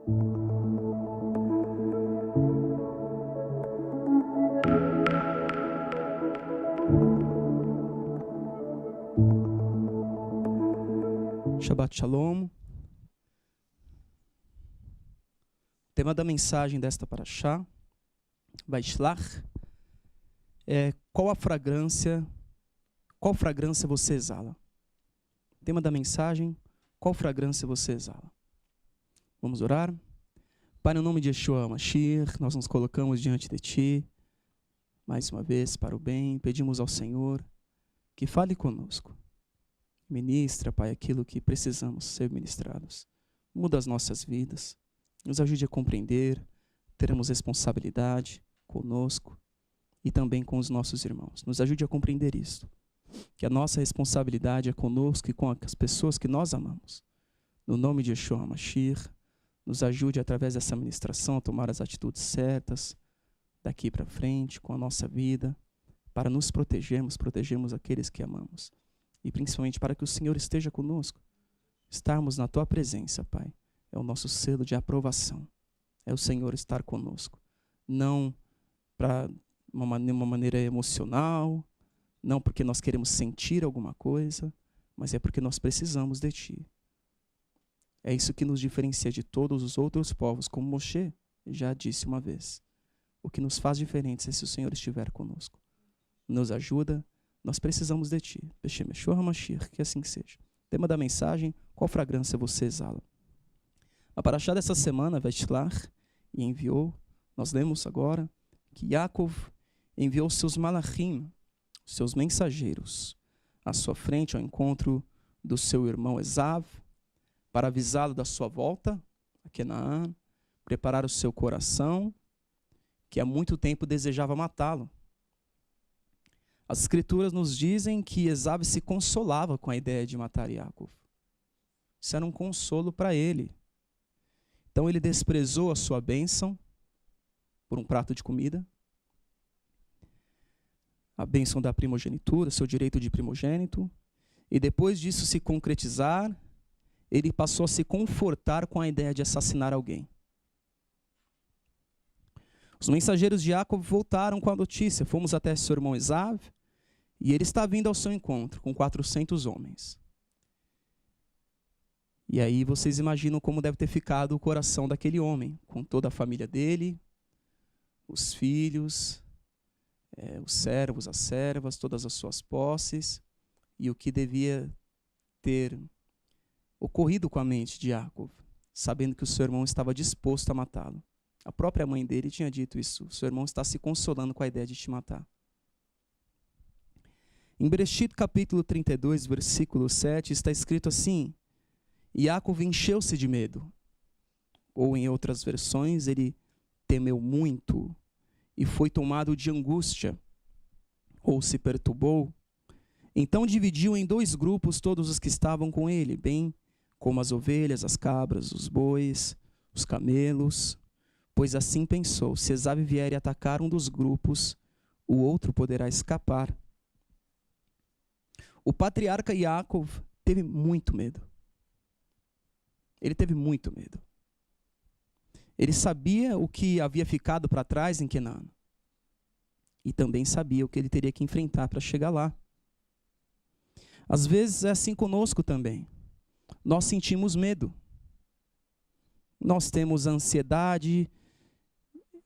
Shabbat Shalom. O tema da mensagem desta parashá, Vaishlach, é qual fragrância você exala? O tema da mensagem, qual fragrância você exala? Vamos orar? Pai, no nome de Yeshua Mashiach, nós nos colocamos diante de Ti, mais uma vez, para o bem, pedimos ao Senhor que fale conosco. Ministra, Pai, aquilo que precisamos ser ministrados. Muda as nossas vidas. Nos ajude a compreender. Teremos responsabilidade conosco e também com os nossos irmãos. Nos ajude a compreender isso. Que a nossa responsabilidade é conosco e com as pessoas que nós amamos. No nome de Yeshua HaMashiach, nos ajude através dessa ministração a tomar as atitudes certas daqui para frente com a nossa vida, para nos protegermos aqueles que amamos. E principalmente para que o Senhor esteja conosco. Estarmos na Tua presença, Pai. É o nosso selo de aprovação. É o Senhor estar conosco. Não para uma maneira emocional, não porque nós queremos sentir alguma coisa, mas é porque nós precisamos de Ti. É isso que nos diferencia de todos os outros povos, como Moshe já disse uma vez. O que nos faz diferentes é se o Senhor estiver conosco. Nos ajuda. Nós precisamos de Ti. Beshem Yeshua HaMashiach, que assim seja. Tema da mensagem, qual fragrância você exala? A parashá dessa semana, Vaishlach, e enviou, nós lemos agora, que Yaakov enviou seus malachim, seus mensageiros, à sua frente ao encontro do seu irmão Esav, para avisá-lo da sua volta a Canaã, preparar o seu coração, que há muito tempo desejava matá-lo. As escrituras nos dizem que Esav se consolava com a ideia de matar Yaakov. Isso era um consolo para ele. Então ele desprezou a sua bênção por um prato de comida, a bênção da primogenitura, seu direito de primogênito, e depois disso se concretizar, ele passou a se confortar com a ideia de assassinar alguém. Os mensageiros de Yaakov voltaram com a notícia. Fomos até seu irmão Esav e ele está vindo ao seu encontro com 400 homens. E aí vocês imaginam como deve ter ficado o coração daquele homem, com toda a família dele, os filhos, os servos, as servas, todas as suas posses, e o que devia ter ocorrido com a mente de Yaakov, sabendo que o seu irmão estava disposto a matá-lo. A própria mãe dele tinha dito isso. Seu irmão está se consolando com a ideia de te matar. Em Bereshit, capítulo 32, versículo 7, está escrito assim: Yaakov encheu-se de medo. Ou em outras versões, ele temeu muito e foi tomado de angústia, ou se perturbou. Então dividiu em 2 grupos todos os que estavam com ele, bem como as ovelhas, as cabras, os bois, os camelos. Pois assim pensou, se Esav vier e atacar um dos grupos, o outro poderá escapar. O patriarca Yaakov teve muito medo. Ele teve muito medo. Ele sabia o que havia ficado para trás em Canaã. E também sabia o que ele teria que enfrentar para chegar lá. Às vezes é assim conosco também. Nós sentimos medo. Nós temos ansiedade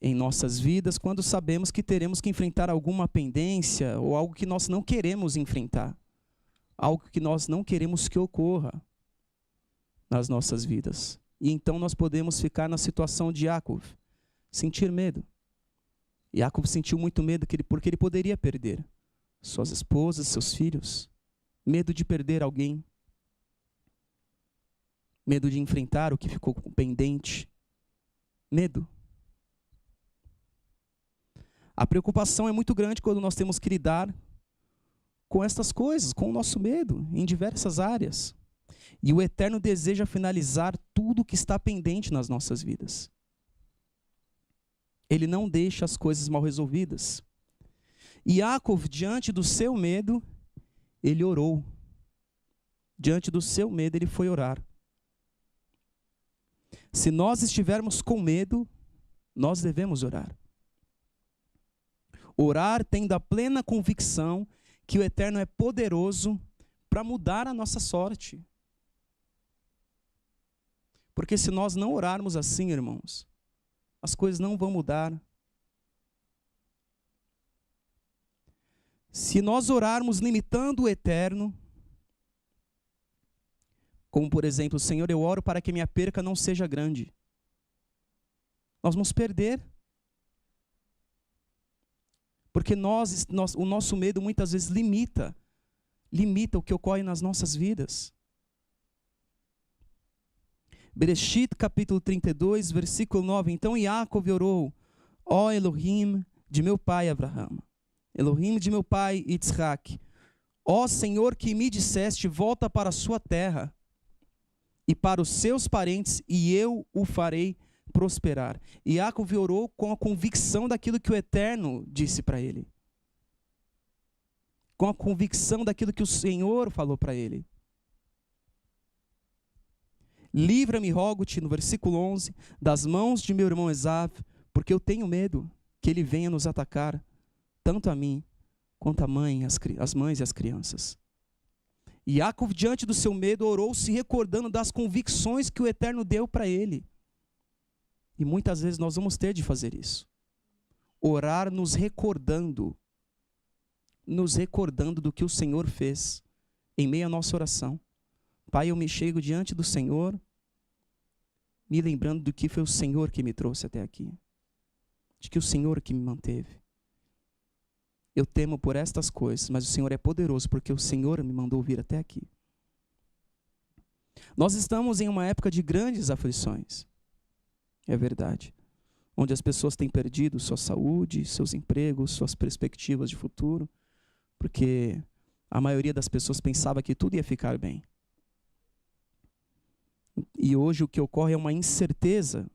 em nossas vidas quando sabemos que teremos que enfrentar alguma pendência ou algo que nós não queremos enfrentar. Algo que nós não queremos que ocorra nas nossas vidas. E então nós podemos ficar na situação de Yaakov, sentir medo. Yaakov sentiu muito medo porque ele poderia perder suas esposas, seus filhos. Medo de perder alguém. Medo de enfrentar o que ficou pendente. Medo. A preocupação é muito grande quando nós temos que lidar com estas coisas, com o nosso medo, em diversas áreas. E o Eterno deseja finalizar tudo que está pendente nas nossas vidas. Ele não deixa as coisas mal resolvidas. E Yaakov, diante do seu medo, ele orou. Diante do seu medo, ele foi orar. Se nós estivermos com medo, nós devemos orar. Orar tendo a plena convicção que o Eterno é poderoso para mudar a nossa sorte. Porque se nós não orarmos assim, irmãos, as coisas não vão mudar. Se nós orarmos limitando o Eterno, como por exemplo, Senhor, eu oro para que minha perca não seja grande, nós vamos perder. Porque o nosso medo muitas vezes limita o que ocorre nas nossas vidas. Bereshit, capítulo 32, versículo 9. Então Yaakov orou: ó Elohim de meu pai Abraão, Elohim de meu pai Yitzhak, ó Senhor que me disseste, volta para a sua terra e para os seus parentes, e eu o farei prosperar. E Yaakov orou com a convicção daquilo que o Eterno disse para ele. Com a convicção daquilo que o Senhor falou para ele. Livra-me, rogo-te, no versículo 11, das mãos de meu irmão Esav, porque eu tenho medo que ele venha nos atacar, tanto a mim, quanto as mães e as crianças. E Yaakov, diante do seu medo, orou se recordando das convicções que o Eterno deu para ele. E muitas vezes nós vamos ter de fazer isso. Orar nos recordando do que o Senhor fez em meio à nossa oração. Pai, eu me chego diante do Senhor, me lembrando do que foi o Senhor que me trouxe até aqui. De que o Senhor que me manteve. Eu temo por estas coisas, mas o Senhor é poderoso, porque o Senhor me mandou vir até aqui. Nós estamos em uma época de grandes aflições. É verdade. Onde as pessoas têm perdido sua saúde, seus empregos, suas perspectivas de futuro, porque a maioria das pessoas pensava que tudo ia ficar bem. E hoje o que ocorre é uma incerteza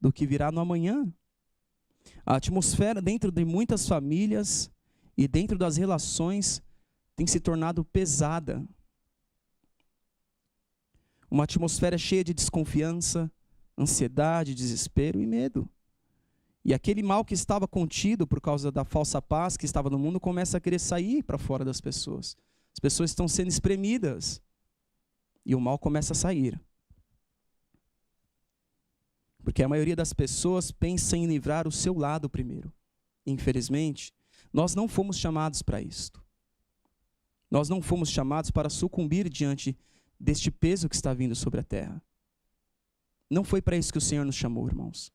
do que virá no amanhã. A atmosfera dentro de muitas famílias e dentro das relações tem se tornado pesada. Uma atmosfera cheia de desconfiança, ansiedade, desespero e medo. E aquele mal que estava contido por causa da falsa paz que estava no mundo começa a querer sair para fora das pessoas. As pessoas estão sendo espremidas e o mal começa a sair. Porque a maioria das pessoas pensa em livrar o seu lado primeiro. Infelizmente, nós não fomos chamados para isto. Nós não fomos chamados para sucumbir diante deste peso que está vindo sobre a terra. Não foi para isso que o Senhor nos chamou, irmãos.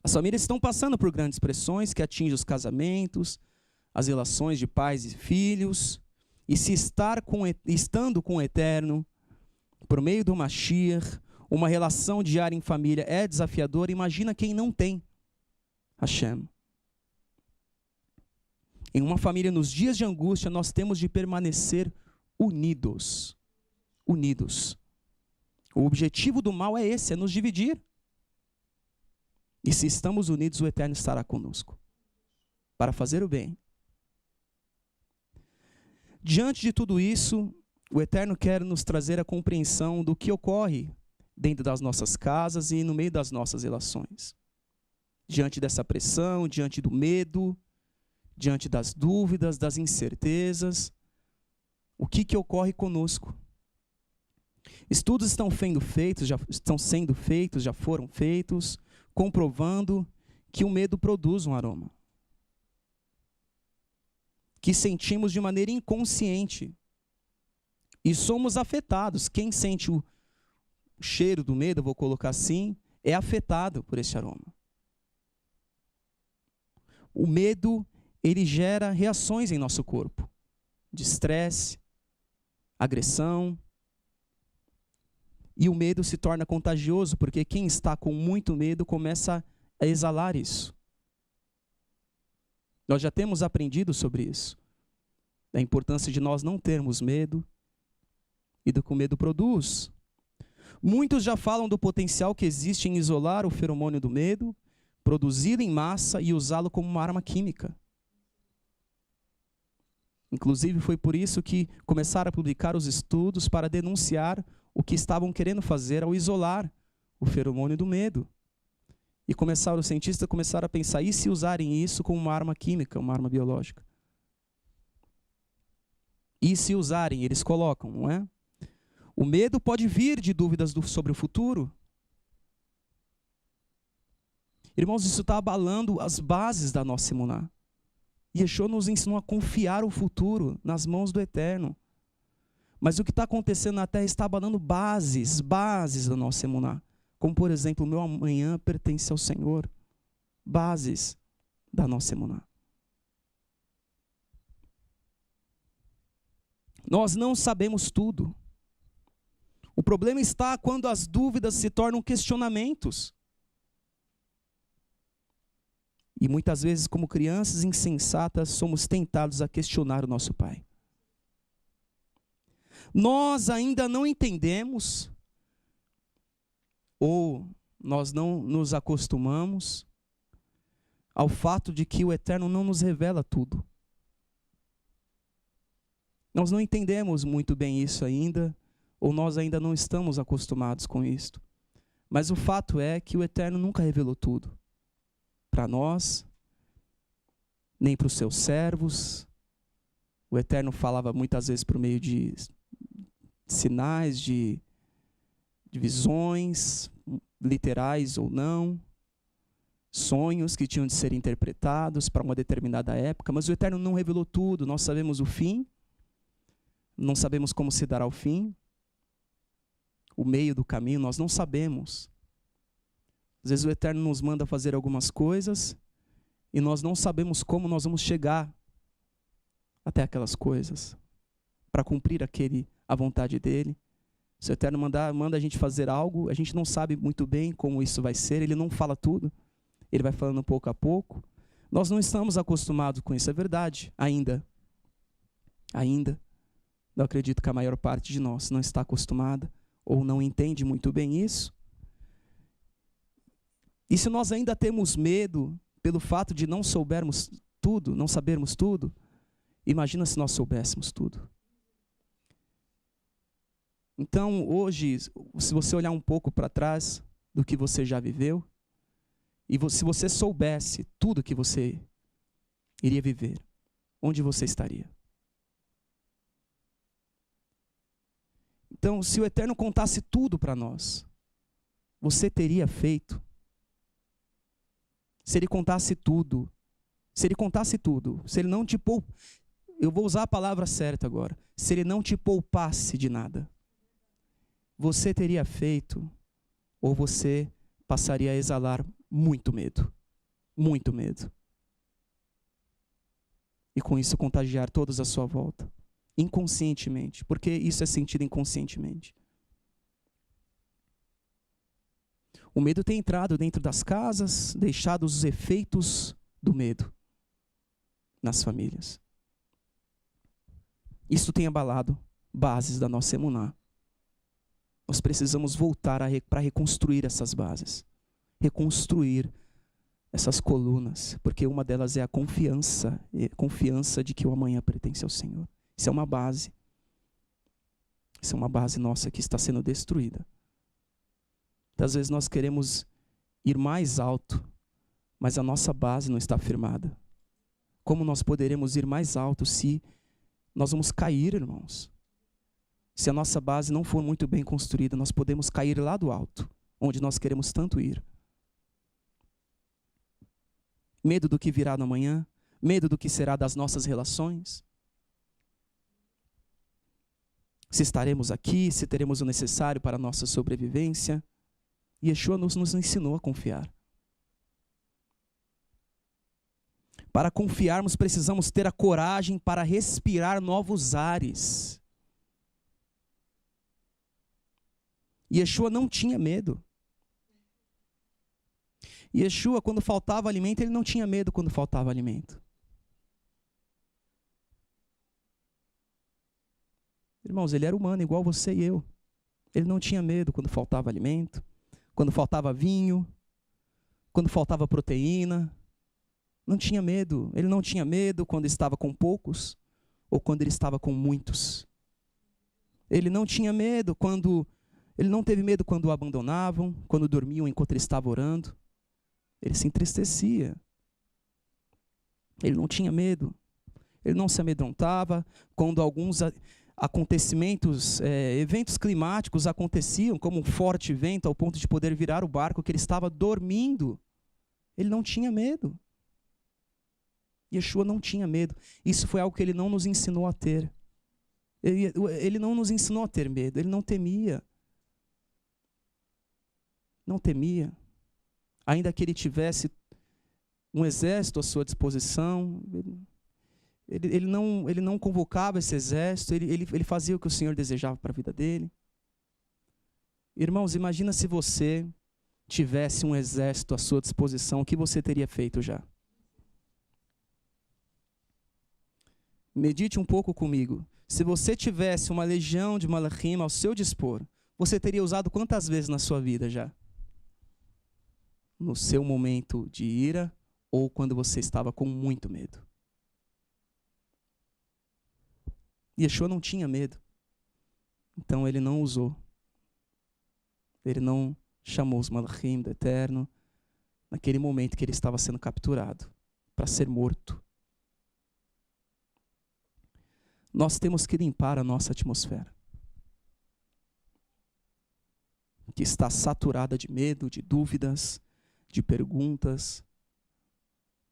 As famílias estão passando por grandes pressões que atingem os casamentos, as relações de pais e filhos, e se estando com o Eterno, por meio do Mashiach, uma relação diária em família é desafiadora. Imagina quem não tem Hashem. Em uma família, nos dias de angústia, nós temos de permanecer unidos. Unidos. O objetivo do mal é esse, é nos dividir. E se estamos unidos, o Eterno estará conosco, para fazer o bem. Diante de tudo isso, o Eterno quer nos trazer a compreensão do que ocorre dentro das nossas casas e no meio das nossas relações. Diante dessa pressão, diante do medo, diante das dúvidas, das incertezas, o que ocorre conosco? Estudos estão sendo feitos, já foram feitos, comprovando que o medo produz um aroma. Que sentimos de maneira inconsciente. E somos afetados. Quem sente o cheiro do medo, eu vou colocar assim, é afetado por esse aroma. O medo, ele gera reações em nosso corpo. De estresse, agressão. E o medo se torna contagioso, porque quem está com muito medo começa a exalar isso. Nós já temos aprendido sobre isso. Da importância de nós não termos medo e do que o medo produz. Muitos já falam do potencial que existe em isolar o feromônio do medo, produzi-lo em massa e usá-lo como uma arma química. Inclusive foi por isso que começaram a publicar os estudos para denunciar o que estavam querendo fazer ao isolar o feromônio do medo. E os cientistas começaram a pensar, e se usarem isso como uma arma química, uma arma biológica? E se usarem, eles colocam, não é? O medo pode vir de dúvidas sobre o futuro. Irmãos, isso está abalando as bases da nossa emuná. Yeshua nos ensinou a confiar o futuro nas mãos do Eterno. Mas o que está acontecendo na Terra está abalando bases da nossa emuná. Como, por exemplo, o meu amanhã pertence ao Senhor. Bases da nossa emuná. Nós não sabemos tudo. O problema está quando as dúvidas se tornam questionamentos. E muitas vezes, como crianças insensatas, somos tentados a questionar o nosso Pai. Nós ainda não entendemos, ou nós não nos acostumamos ao fato de que o Eterno não nos revela tudo. Nós não entendemos muito bem isso ainda, ou nós ainda não estamos acostumados com isto. Mas o fato é que o Eterno nunca revelou tudo para nós, nem para os seus servos. O Eterno falava muitas vezes por meio de sinais, de visões, literais ou não, sonhos que tinham de ser interpretados para uma determinada época, mas o Eterno não revelou tudo. Nós sabemos o fim, não sabemos como se dará o fim, o meio do caminho, nós não sabemos. Às vezes o Eterno nos manda fazer algumas coisas e nós não sabemos como nós vamos chegar até aquelas coisas para cumprir a vontade dele. Se o Eterno manda a gente fazer algo, a gente não sabe muito bem como isso vai ser, ele não fala tudo, ele vai falando pouco a pouco. Nós não estamos acostumados com isso, é verdade, ainda. Eu acredito que a maior parte de nós não está acostumada ou não entende muito bem isso. E se nós ainda temos medo pelo fato de não sabermos tudo, imagina se nós soubéssemos tudo. Então, hoje, se você olhar um pouco para trás do que você já viveu, e se você soubesse tudo que você iria viver, onde você estaria? Então, se o Eterno contasse tudo para nós, você teria feito? Se ele contasse tudo, se ele não te poupasse, eu vou usar a palavra certa agora, se ele não te poupasse de nada, você teria feito, ou você passaria a exalar muito medo, e com isso contagiar todos à sua volta, inconscientemente, porque isso é sentido inconscientemente. O medo tem entrado dentro das casas, deixado os efeitos do medo nas famílias. Isso tem abalado bases da nossa emuná. Nós precisamos voltar para reconstruir essas bases, reconstruir essas colunas, porque uma delas é a confiança de que o amanhã pertence ao Senhor. Isso é uma base. Isso é uma base nossa que está sendo destruída. Às vezes nós queremos ir mais alto, mas a nossa base não está firmada. Como nós poderemos ir mais alto se nós vamos cair, irmãos? Se a nossa base não for muito bem construída, nós podemos cair lá do alto, onde nós queremos tanto ir. Medo do que virá no amanhã, medo do que será das nossas relações. Se estaremos aqui, se teremos o necessário para a nossa sobrevivência. Yeshua nos ensinou a confiar. Para confiarmos, precisamos ter a coragem para respirar novos ares. Yeshua não tinha medo. Yeshua, quando faltava alimento, ele não tinha medo quando faltava alimento. Irmãos, ele era humano, igual você e eu. Ele não tinha medo quando faltava alimento, quando faltava vinho, quando faltava proteína. Não tinha medo. Ele não tinha medo quando estava com poucos, ou quando ele estava com muitos. Ele não tinha medo ele não teve medo quando o abandonavam, quando dormiam enquanto ele estava orando. Ele se entristecia. Ele não tinha medo. Ele não se amedrontava quando alguns acontecimentos, eventos climáticos aconteciam, como um forte vento ao ponto de poder virar o barco que ele estava dormindo. Ele não tinha medo. Yeshua não tinha medo. Isso foi algo que ele não nos ensinou a ter. Ele não nos ensinou a ter medo. Ele não temia. Não temia. Ainda que ele tivesse um exército à sua disposição, ele não convocava esse exército, ele fazia o que o Senhor desejava para a vida dele. Irmãos, imagina se você tivesse um exército à sua disposição, o que você teria feito já? Medite um pouco comigo. Se você tivesse uma legião de malachim ao seu dispor, você teria usado quantas vezes na sua vida já? No seu momento de ira ou quando você estava com muito medo? Yeshua não tinha medo. Então ele não usou. Ele não chamou os malachim do Eterno naquele momento que ele estava sendo capturado para ser morto. Nós temos que limpar a nossa atmosfera, que está saturada de medo, de dúvidas, de perguntas,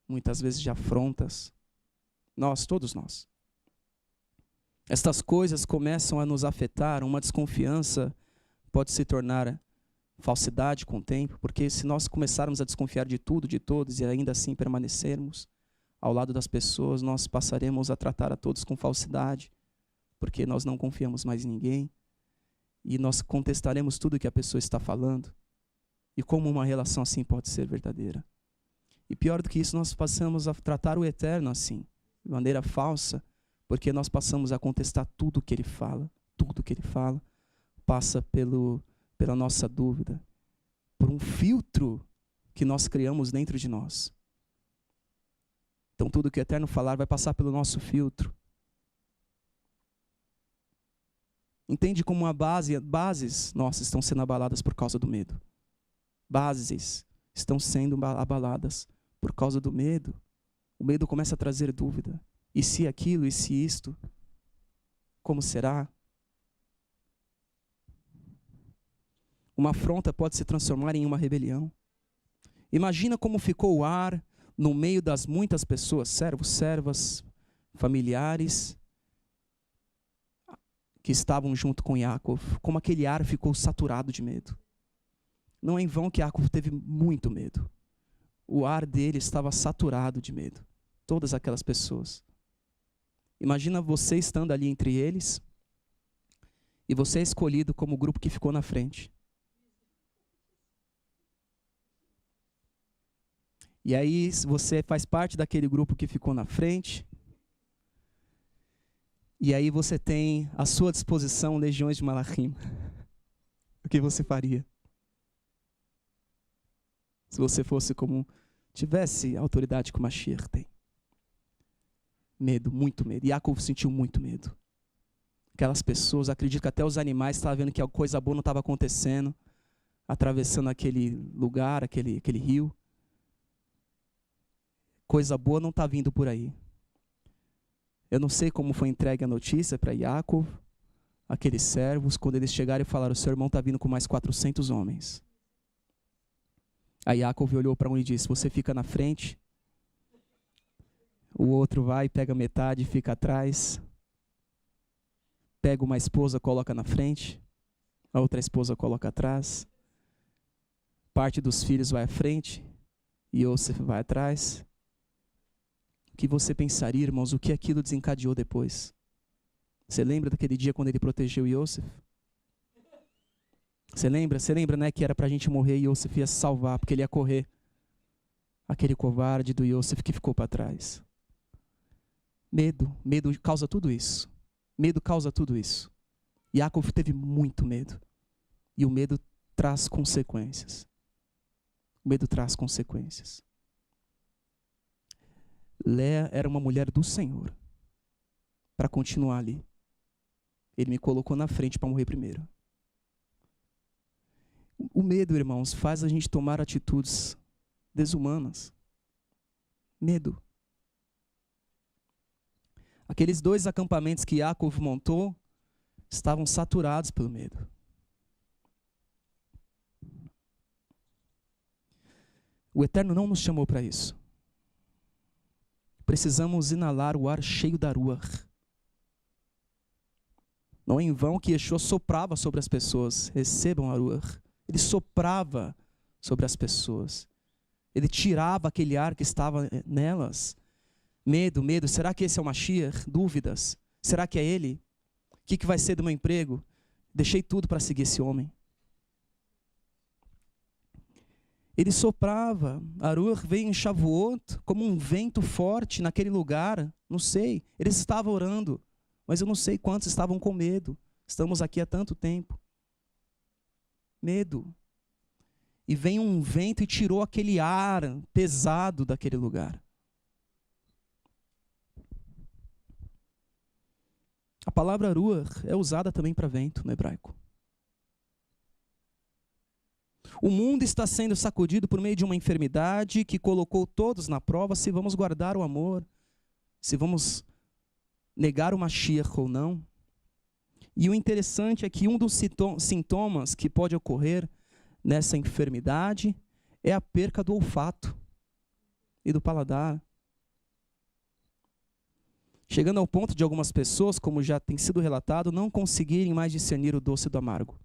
muitas vezes de afrontas. Todos nós. Estas coisas começam a nos afetar, uma desconfiança pode se tornar falsidade com o tempo, porque se nós começarmos a desconfiar de tudo, de todos, e ainda assim permanecermos ao lado das pessoas, nós passaremos a tratar a todos com falsidade, porque nós não confiamos mais em ninguém, e nós contestaremos tudo que a pessoa está falando. E como uma relação assim pode ser verdadeira? E pior do que isso, nós passamos a tratar o Eterno assim, de maneira falsa, porque nós passamos a contestar tudo que ele fala, passa pela nossa dúvida, por um filtro que nós criamos dentro de nós. Então tudo que o Eterno falar vai passar pelo nosso filtro. Entende como bases nossas estão sendo abaladas por causa do medo. Bases estão sendo abaladas por causa do medo. O medo começa a trazer dúvida. E se aquilo, e se isto? Como será? Uma afronta pode se transformar em uma rebelião. Imagina como ficou o ar no meio das muitas pessoas, servos, servas, familiares, que estavam junto com Yaakov, como aquele ar ficou saturado de medo. Não é em vão que Yaakov teve muito medo. O ar dele estava saturado de medo. Todas aquelas pessoas. Imagina você estando ali entre eles e você é escolhido como o grupo que ficou na frente. E aí você faz parte daquele grupo que ficou na frente. E aí você tem à sua disposição legiões de malachim. O que você faria? Se você fosse tivesse a autoridade que o Mashiach tem. Medo, muito medo. Yaakov sentiu muito medo. Aquelas pessoas, acredito que até os animais estavam vendo que a coisa boa não estava acontecendo, atravessando aquele lugar, aquele rio. Coisa boa não está vindo por aí. Eu não sei como foi entregue a notícia para Yaakov, aqueles servos, quando eles chegaram e falaram, seu irmão está vindo com mais 400 homens. Aí Yaakov olhou para um e disse, você fica na frente, o outro vai, pega metade e fica atrás, pega uma esposa, coloca na frente, a outra esposa coloca atrás, parte dos filhos vai à frente, e Yosef vai atrás. O que você pensaria, irmãos, o que aquilo desencadeou depois? Você lembra daquele dia quando ele protegeu Yosef? Você lembra, né, que era para a gente morrer e Yosef ia se salvar, porque ele ia correr. Aquele covarde do Yosef que ficou para trás. Medo causa tudo isso. Medo causa tudo isso. Yaakov teve muito medo. E o medo traz consequências. O medo traz consequências. Léa era uma mulher do Senhor. para continuar ali. Ele me colocou na frente para morrer primeiro. O medo, irmãos, faz a gente tomar atitudes desumanas. Medo. Aqueles 2 acampamentos que Yaakov montou estavam saturados pelo medo. O Eterno não nos chamou para isso. Precisamos inalar o ar cheio da Ruach. Não é em vão que Yeshua soprava sobre as pessoas. Recebam a Ruach. Ele soprava sobre as pessoas. Ele tirava aquele ar que estava nelas. Medo, medo. Será que esse é o Mashiach? Dúvidas. Será que é ele? O que vai ser do meu emprego? Deixei tudo para seguir esse homem. Ele soprava. A Ruach veio em Shavuot como um vento forte naquele lugar. Não sei. Eles estavam orando. Mas eu não sei quantos estavam com medo. Estamos aqui há tanto tempo. Medo. E veio um vento e tirou aquele ar pesado daquele lugar. A palavra Ruach é usada também para vento no hebraico. O mundo está sendo sacudido por meio de uma enfermidade que colocou todos na prova se vamos guardar o amor, se vamos negar o Mashiach ou não. E o interessante é que um dos sintomas que pode ocorrer nessa enfermidade é a perca do olfato e do paladar. Chegando ao ponto de algumas pessoas, como já tem sido relatado, não conseguirem mais discernir o doce do amargo.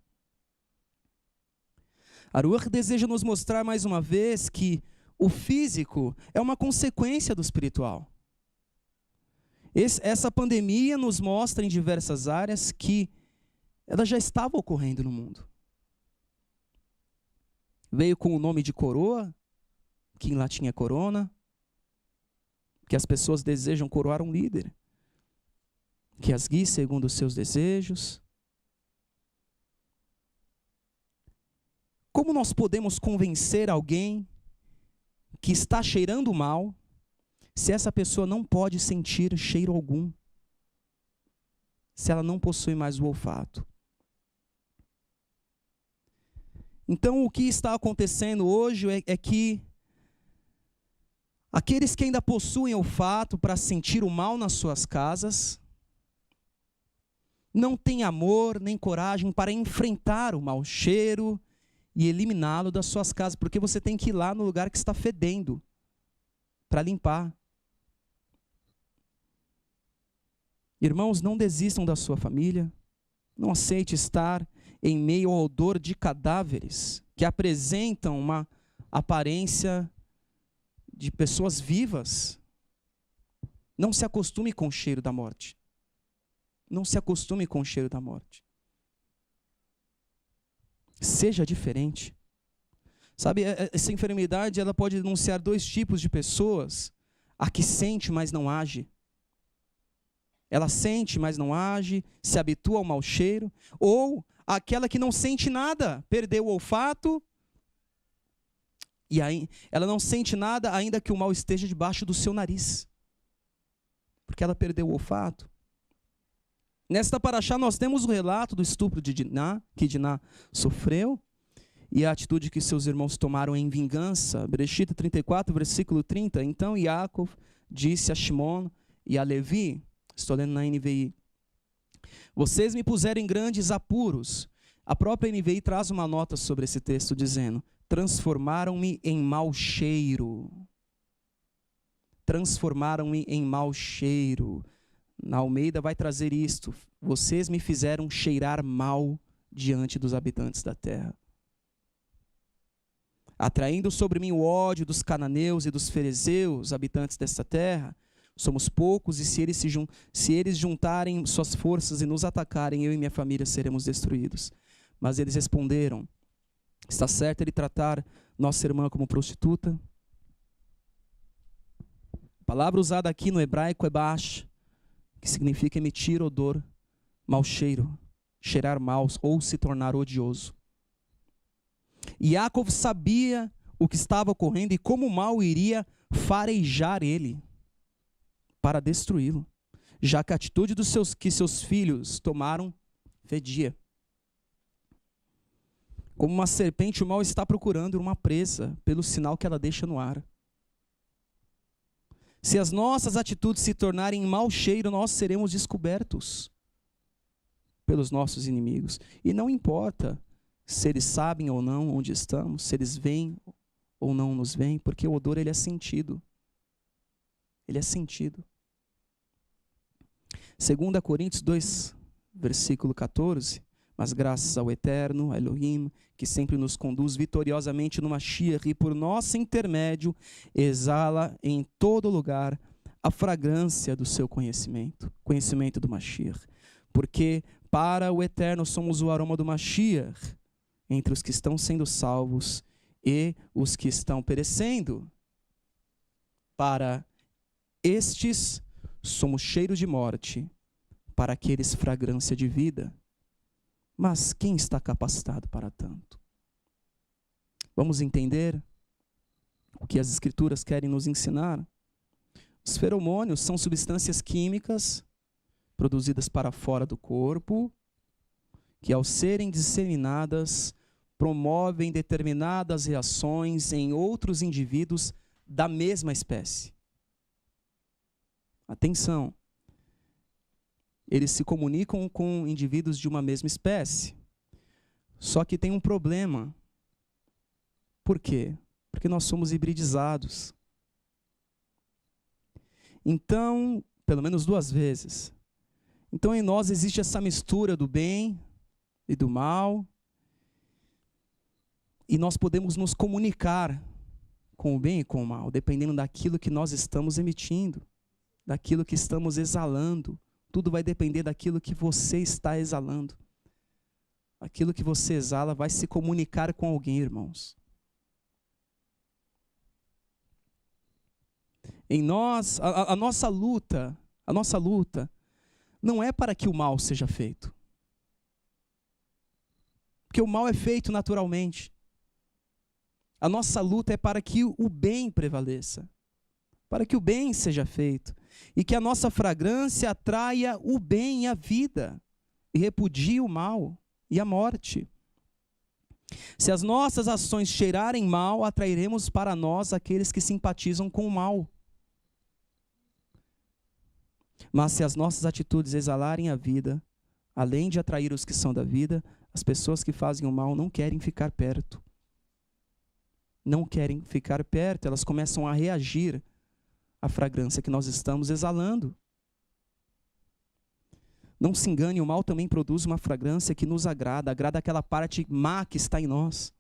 A Ruach deseja nos mostrar mais uma vez que o físico é uma consequência do espiritual. Essa pandemia nos mostra em diversas áreas que ela já estava ocorrendo no mundo. Veio com o nome de coroa, que em latim é corona, que as pessoas desejam coroar um líder, que as guie segundo os seus desejos. Como nós podemos convencer alguém que está cheirando mal, se essa pessoa não pode sentir cheiro algum? Se ela não possui mais o olfato. Então, o que está acontecendo hoje é que aqueles que ainda possuem olfato para sentir o mal nas suas casas, não têm amor nem coragem para enfrentar o mau cheiro e eliminá-lo das suas casas, porque você tem que ir lá no lugar que está fedendo para limpar. Irmãos, não desistam da sua família, não aceite estar em meio ao odor de cadáveres que apresentam uma aparência de pessoas vivas. Não se acostume com o cheiro da morte. Não se acostume com o cheiro da morte. Seja diferente. Sabe, essa enfermidade ela pode denunciar 2 tipos de pessoas. A que sente, mas não age. Ela sente, mas não age, se habitua ao mau cheiro. Ou aquela que não sente nada, perdeu o olfato. E aí, ela não sente nada, ainda que o mal esteja debaixo do seu nariz. Porque ela perdeu o olfato. Nesta paraxá nós temos o relato do estupro de Diná, que Diná sofreu, e a atitude que seus irmãos tomaram em vingança. Bereshit 34, versículo 30. Então Yaakov disse a Shimon e a Levi, estou lendo na NVI, vocês me puseram em grandes apuros. A própria NVI traz uma nota sobre esse texto dizendo, transformaram-me em mau cheiro. Transformaram-me em mau cheiro. Na Almeida vai trazer isto. Vocês me fizeram cheirar mal diante dos habitantes da terra. Atraindo sobre mim o ódio dos cananeus e dos ferezeus, habitantes desta terra. Somos poucos e se eles juntarem suas forças e nos atacarem, eu e minha família seremos destruídos. Mas eles responderam, está certo ele tratar nossa irmã como prostituta? A palavra usada aqui no hebraico é bash, que significa emitir odor, mau cheiro, cheirar mal ou se tornar odioso. Yaakov sabia o que estava ocorrendo e como o mal iria farejar ele para destruí-lo. já que a atitude que seus filhos tomaram fedia. Como uma serpente, o mal está procurando uma presa pelo sinal que ela deixa no ar. Se as nossas atitudes se tornarem mau cheiro, nós seremos descobertos pelos nossos inimigos. E não importa se eles sabem ou não onde estamos, se eles veem ou não nos veem, porque o odor ele é sentido. Ele é sentido. 2 Coríntios 2, versículo 14. Mas graças ao Eterno, a Elohim, que sempre nos conduz vitoriosamente no Mashiach e por nosso intermédio exala em todo lugar a fragrância do seu conhecimento, conhecimento do Mashiach. Porque para o Eterno somos o aroma do Mashiach entre os que estão sendo salvos e os que estão perecendo. Para estes somos cheiro de morte, para aqueles fragrância de vida. Mas quem está capacitado para tanto? Vamos entender o que as Escrituras querem nos ensinar? Os feromônios são substâncias químicas produzidas para fora do corpo, que ao serem disseminadas, promovem determinadas reações em outros indivíduos da mesma espécie. Atenção! Eles se comunicam com indivíduos de uma mesma espécie. Só que tem um problema. Por quê? Porque nós somos hibridizados. Então, pelo menos 2 vezes. Então em nós existe essa mistura do bem e do mal. E nós podemos nos comunicar com o bem e com o mal, dependendo daquilo que nós estamos emitindo, daquilo que estamos exalando. Tudo vai depender daquilo que você está exalando. Aquilo que você exala vai se comunicar com alguém, irmãos. Em nós, a nossa luta não é para que o mal seja feito. Porque o mal é feito naturalmente. A nossa luta é para que o bem prevaleça. Para que o bem seja feito. E que a nossa fragrância atraia o bem e a vida. E repudie o mal e a morte. Se as nossas ações cheirarem mal, atrairemos para nós aqueles que simpatizam com o mal. Mas se as nossas atitudes exalarem a vida, além de atrair os que são da vida, as pessoas que fazem o mal não querem ficar perto. Não querem ficar perto, elas começam a reagir à fragrância que nós estamos exalando. Não se engane, o mal também produz uma fragrância que nos agrada aquela parte má que está em nós.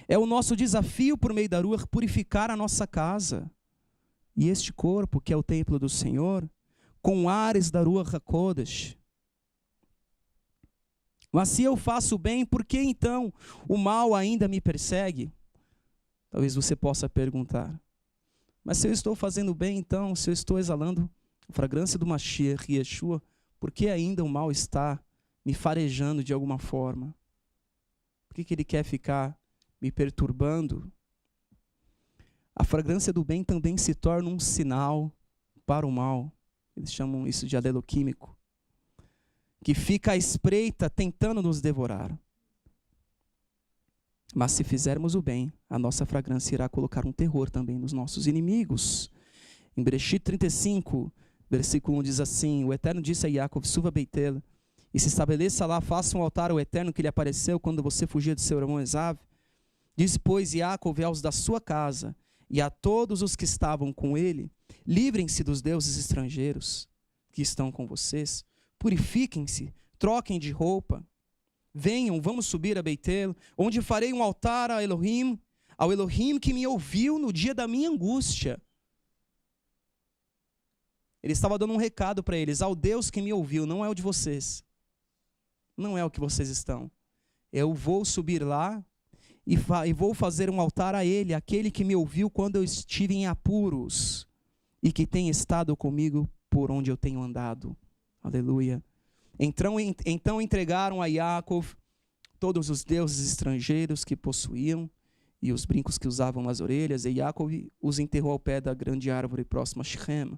É o nosso desafio por meio da Ruach purificar a nossa casa. E este corpo, que é o templo do Senhor, com ares da Ruach HaKodesh. Mas se eu faço bem, por que então o mal ainda me persegue? Talvez você possa perguntar. Mas se eu estou fazendo bem, então, se eu estou exalando a fragrância do Mashiach e Yeshua, por que ainda o mal está me farejando de alguma forma? Por que ele quer ficar me perturbando? A fragrância do bem também se torna um sinal para o mal. Eles chamam isso de aleloquímico. Que fica à espreita tentando nos devorar. Mas se fizermos o bem, a nossa fragrância irá colocar um terror também nos nossos inimigos. Em Bereshit 35, versículo 1 diz assim: o Eterno disse a Yaakov, suba Beitel, e se estabeleça lá, faça um altar ao Eterno que lhe apareceu quando você fugia de seu irmão Esav. Disse, pois, Yaakov aos da sua casa, e a todos os que estavam com ele, livrem-se dos deuses estrangeiros que estão com vocês, purifiquem-se, troquem de roupa, venham, vamos subir a Beitel, onde farei um altar a Elohim, ao Elohim que me ouviu no dia da minha angústia. Ele estava dando um recado para eles, ao Deus que me ouviu, não é o de vocês. Não é o que vocês estão. Eu vou subir lá e vou fazer um altar a Ele, aquele que me ouviu quando eu estive em apuros e que tem estado comigo por onde eu tenho andado. Aleluia. Então entregaram a Yaakov todos os deuses estrangeiros que possuíam e os brincos que usavam nas orelhas, e Yaakov os enterrou ao pé da grande árvore próxima a Shechem,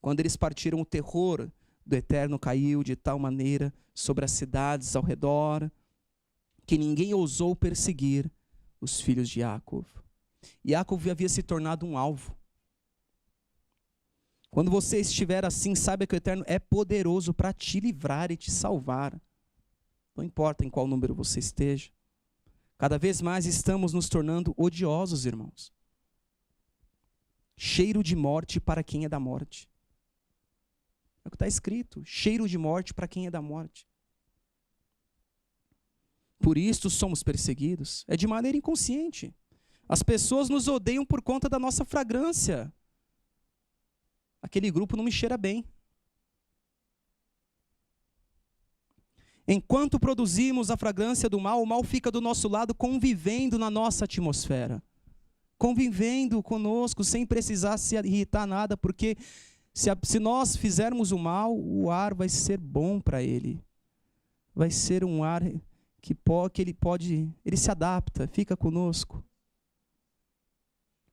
Quando eles partiram, o terror do Eterno caiu de tal maneira sobre as cidades ao redor, que ninguém ousou perseguir os filhos de Jacob. Jacob havia se tornado um alvo. Quando você estiver assim, saiba que o Eterno é poderoso para te livrar e te salvar. Não importa em qual número você esteja. Cada vez mais estamos nos tornando odiosos, irmãos. Cheiro de morte para quem é da morte. É o que está escrito. Cheiro de morte para quem é da morte. Por isso somos perseguidos. É de maneira inconsciente. As pessoas nos odeiam por conta da nossa fragrância. Aquele grupo não me cheira bem. Enquanto produzimos a fragrância do mal, o mal fica do nosso lado, convivendo na nossa atmosfera. Convivendo conosco, sem precisar se irritar nada, porque se nós fizermos o mal, o ar vai ser bom para ele. Vai ser um ar que ele se adapta, fica conosco.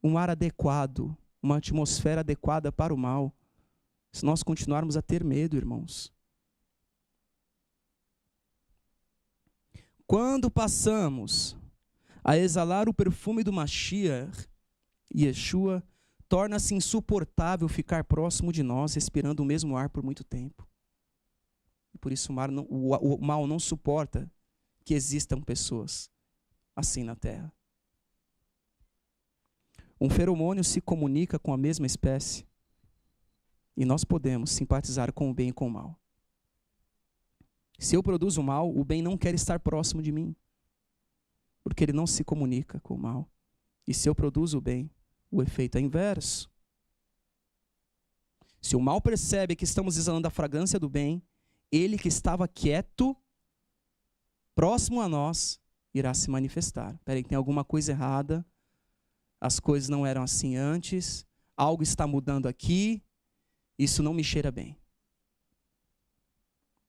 Um ar adequado, uma atmosfera adequada para o mal. Se nós continuarmos a ter medo, irmãos. Quando passamos a exalar o perfume do Mashiach, Yeshua, torna-se insuportável ficar próximo de nós, respirando o mesmo ar por muito tempo. E por isso o mal não suporta que existam pessoas assim na terra. Um feromônio se comunica com a mesma espécie e nós podemos simpatizar com o bem e com o mal. Se eu produzo o mal, o bem não quer estar próximo de mim, porque ele não se comunica com o mal. E se eu produzo o bem, o efeito é inverso. Se o mal percebe que estamos exalando a fragrância do bem, ele que estava quieto, próximo a nós, irá se manifestar. Peraí, tem alguma coisa errada. As coisas não eram assim antes. Algo está mudando aqui. Isso não me cheira bem.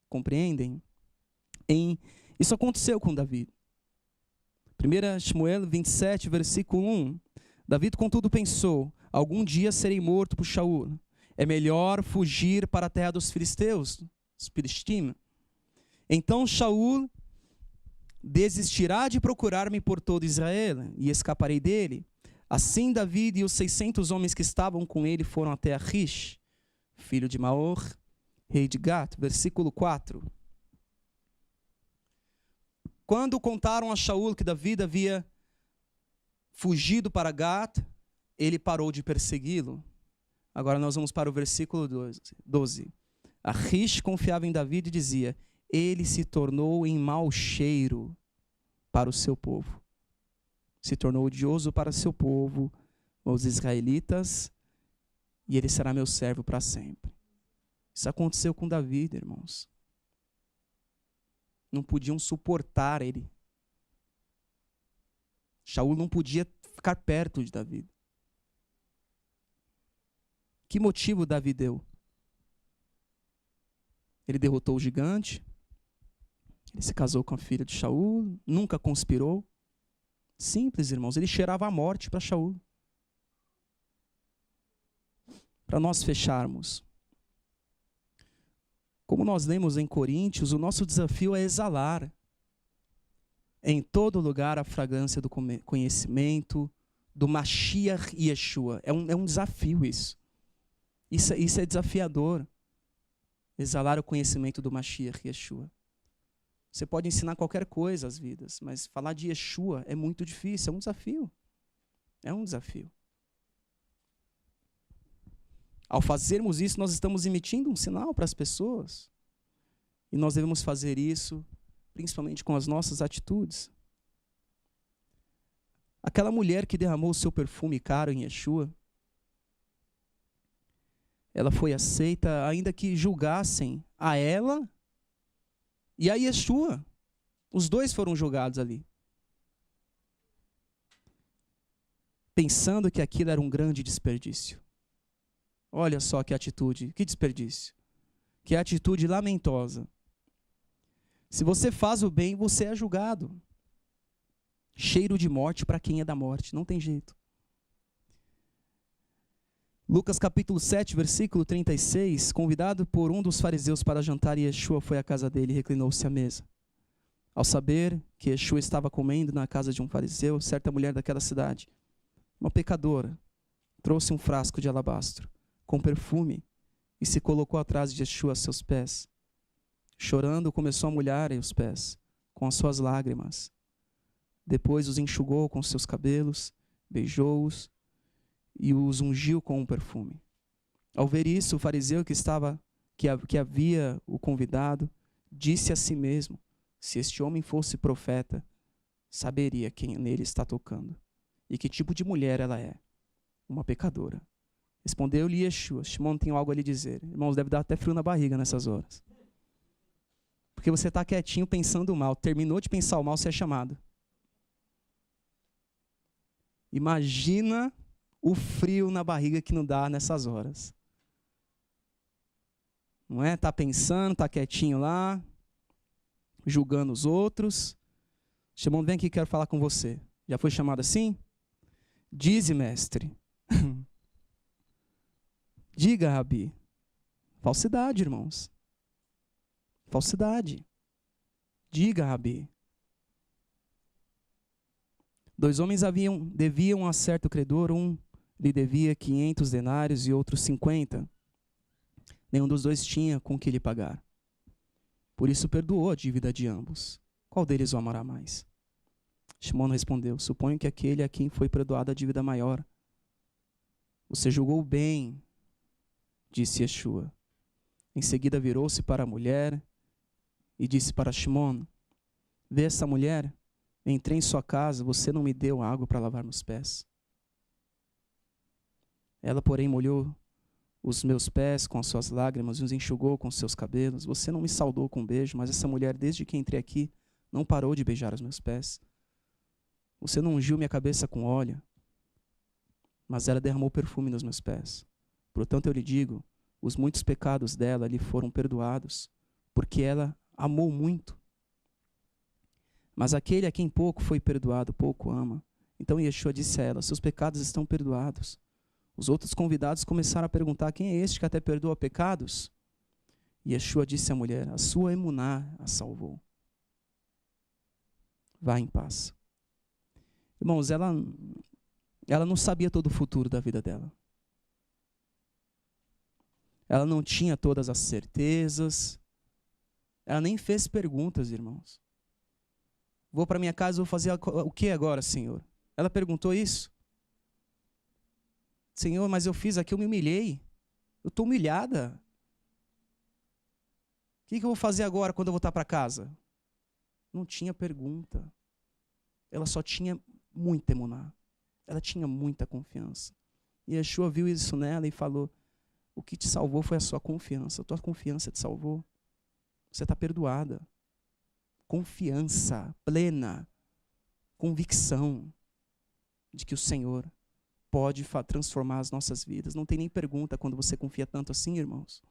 Compreendem? Isso aconteceu com Davi. 1 Samuel 27, versículo 1. Davi, contudo, pensou: algum dia serei morto por Shaul. É melhor fugir para a terra dos filisteus, dos Filistim. Então Shaul desistirá de procurar-me por todo Israel, e escaparei dele. Assim Davi e os 600 homens que estavam com ele foram até Achish, filho de Maor, rei de Gat. Versículo 4. Quando contaram a Shaul que Davi havia fugido para Gat, ele parou de persegui-lo. Agora nós vamos para o versículo 12. Achish confiava em Davi e dizia: ele se tornou em mau cheiro para o seu povo. Se tornou odioso para seu povo, os israelitas, e ele será meu servo para sempre. Isso aconteceu com Davi, irmãos. Não podiam suportar ele. Shaul não podia ficar perto de Davi. Que motivo Davi deu? Ele derrotou o gigante, ele se casou com a filha de Shaul, nunca conspirou. Simples, irmãos, ele cheirava a morte para Shaul. Para nós fecharmos, como nós lemos em Coríntios, o nosso desafio é exalar em todo lugar a fragrância do conhecimento, do Mashiach Yeshua. É um desafio isso. Isso é desafiador. Exalar o conhecimento do Mashiach Yeshua. Você pode ensinar qualquer coisa às vidas, mas falar de Yeshua é muito difícil, é um desafio. É um desafio. Ao fazermos isso, nós estamos emitindo um sinal para as pessoas. E nós devemos fazer isso, principalmente com as nossas atitudes. Aquela mulher que derramou o seu perfume caro em Yeshua, ela foi aceita, ainda que julgassem a ela e a Yeshua. Os dois foram julgados ali. Pensando que aquilo era um grande desperdício. Olha só que atitude, que desperdício. Que atitude lamentosa. Se você faz o bem, você é julgado. Cheiro de morte para quem é da morte, não tem jeito. Lucas capítulo 7, versículo 36, convidado por um dos fariseus para jantar, Yeshua foi à casa dele e reclinou-se à mesa. Ao saber que Yeshua estava comendo na casa de um fariseu, certa mulher daquela cidade, uma pecadora, trouxe um frasco de alabastro com perfume e se colocou atrás de Yeshua a seus pés. Chorando, começou a molhar-lhe os pés com as suas lágrimas. Depois os enxugou com seus cabelos, beijou-os e os ungiu com um perfume. Ao ver isso, o fariseu que havia o convidado disse a si mesmo: se este homem fosse profeta, saberia quem nele está tocando e que tipo de mulher ela é, uma pecadora. Respondeu-lhe Yeshua: Shimon, tenho algo a lhe dizer. Irmãos, deve dar até frio na barriga nessas horas. Porque você está quietinho pensando o mal, terminou de pensar o mal, você é chamado. Imagina o frio na barriga que não dá nessas horas. Não é? Tá pensando, tá quietinho lá, julgando os outros. Shimon, vem aqui, quero falar com você. Já foi chamado assim? Dize, mestre. Diga, Rabi. Falsidade, irmãos. Falsidade. Diga, Rabi. 2 homens deviam a certo credor, um lhe devia 500 denários e outro 50. Nenhum dos dois tinha com que lhe pagar. Por isso perdoou a dívida de ambos. Qual deles o amará mais? Shimon respondeu: suponho que aquele a quem foi perdoada a dívida maior. Você julgou bem, disse Yeshua. Em seguida virou-se para a mulher e disse para Shimon: vê essa mulher? Entrei em sua casa, você não me deu água para lavar meus pés. Ela, porém, molhou os meus pés com as suas lágrimas e os enxugou com os seus cabelos. Você não me saudou com um beijo, mas essa mulher, desde que entrei aqui, não parou de beijar os meus pés. Você não ungiu minha cabeça com óleo, mas ela derramou perfume nos meus pés. Portanto, eu lhe digo, os muitos pecados dela lhe foram perdoados, porque ela amou muito. Mas aquele a quem pouco foi perdoado, pouco ama. Então Yeshua disse a ela: seus pecados estão perdoados. Os outros convidados começaram a perguntar: quem é este que até perdoa pecados? E Yeshua disse à mulher: a sua emuná a salvou. Vá em paz. Irmãos, ela não sabia todo o futuro da vida dela. Ela não tinha todas as certezas. Ela nem fez perguntas, irmãos. Vou para minha casa, vou fazer o que agora, Senhor? Ela perguntou isso. Senhor, mas eu fiz aqui, eu me humilhei. Eu estou humilhada. O que eu vou fazer agora quando eu voltar para casa? Não tinha pergunta. Ela só tinha muita emuná. Ela tinha muita confiança. E Yeshua viu isso nela e falou: o que te salvou foi a sua confiança. A tua confiança te salvou. Você está perdoada. Confiança plena. Convicção de que o Senhor pode transformar as nossas vidas. Não tem nem pergunta quando você confia tanto assim, irmãos.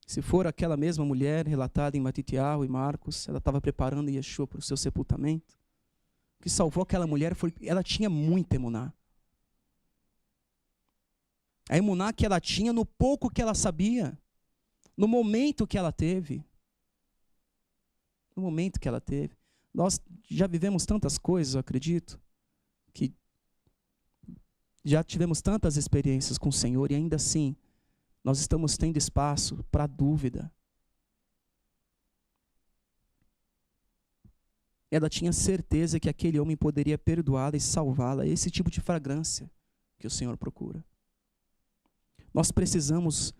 Se for aquela mesma mulher relatada em Matitiahu e Marcos, ela estava preparando Yeshua para o seu sepultamento. O que salvou aquela mulher foi que ela tinha muita emuná. A emuná que ela tinha no pouco que ela sabia, no momento que ela teve. No momento que ela teve. Nós já vivemos tantas coisas, eu acredito, que já tivemos tantas experiências com o Senhor e ainda assim nós estamos tendo espaço para a dúvida. Ela tinha certeza que aquele homem poderia perdoá-la e salvá-la. Esse tipo de fragrância que o Senhor procura. Nós precisamos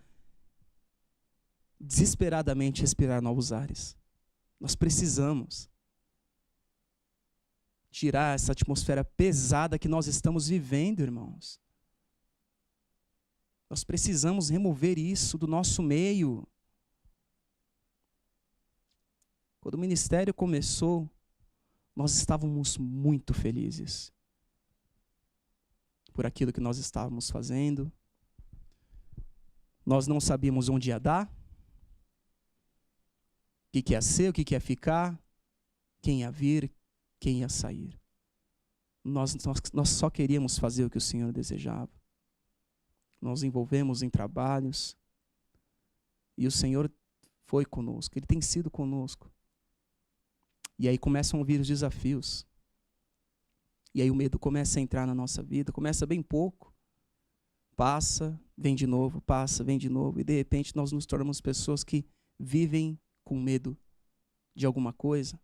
desesperadamente respirar novos ares. Nós precisamos tirar essa atmosfera pesada que nós estamos vivendo, irmãos. Nós precisamos remover isso do nosso meio. Quando o ministério começou, nós estávamos muito felizes por aquilo que nós estávamos fazendo. Nós não sabíamos onde ia dar, o que ia ser, o que ia ficar, quem ia vir, quem ia sair. nós só queríamos fazer o que o Senhor desejava. Nós envolvemos em trabalhos e o Senhor foi conosco, Ele tem sido conosco. E aí começam a vir os desafios. E aí o medo começa a entrar na nossa vida, começa bem pouco. Passa, vem de novo, passa, vem de novo. E de repente nós nos tornamos pessoas que vivem com medo de alguma coisa.